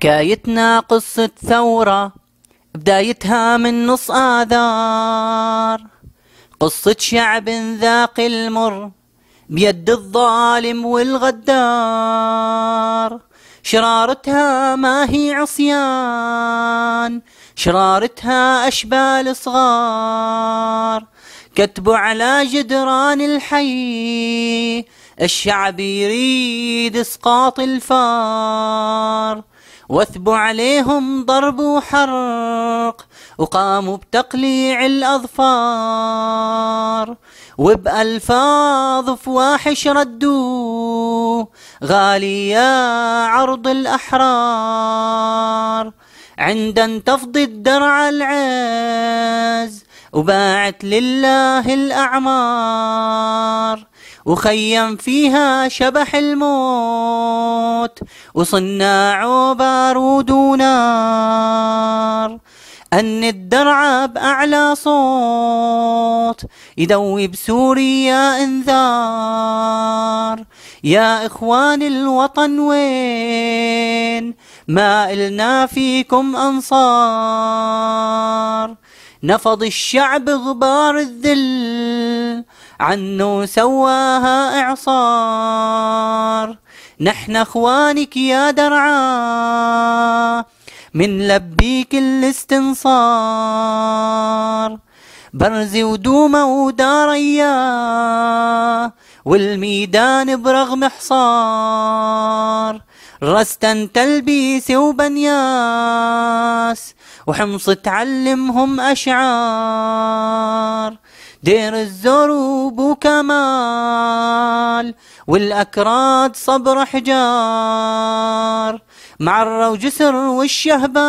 حكايتنا قصة ثورة بدايتها من نص آذار، قصة شعب ذاق المر بيد الظالم والغدار. شرارتها ما هي عصيان، شرارتها أشبال صغار، كتبوا على جدران الحي الشعب يريد اسقاط الفار. وثبوا عليهم ضرب وحرق وقاموا بتقليع الأظفار، وبألفاظ فواحش ردوا غالي يا عرض الأحرار. عندن تفضي الدرع العز وباعت لله الأعمار، وخيم فيها شبح الموت وصناع بارود ونار. أن الدرع بأعلى صوت يدوي بسوريا انذار. يا إخوان الوطن وين ما إلنا فيكم أنصار. نفض الشعب غبار الذل عنه سواها إعصار. نحن أخوانك يا درعا من لبيك الاستنصار. برزي ودومة وداريا والميدان برغم حصار. رستن تلبيس وبنياس وحمص تعلمهم أشعار. دير الزور وبو كمال والأكراد صبر حجار. معرة وجسر والشهبة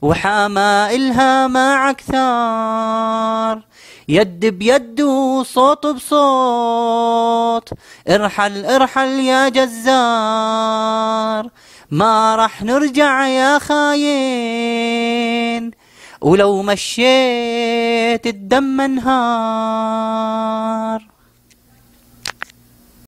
وحاما إلها مع أكثار. يد بيد وصوت بصوت ارحل ارحل يا جزار. ما رح نرجع يا خاين ولو مشيت الدم انهار.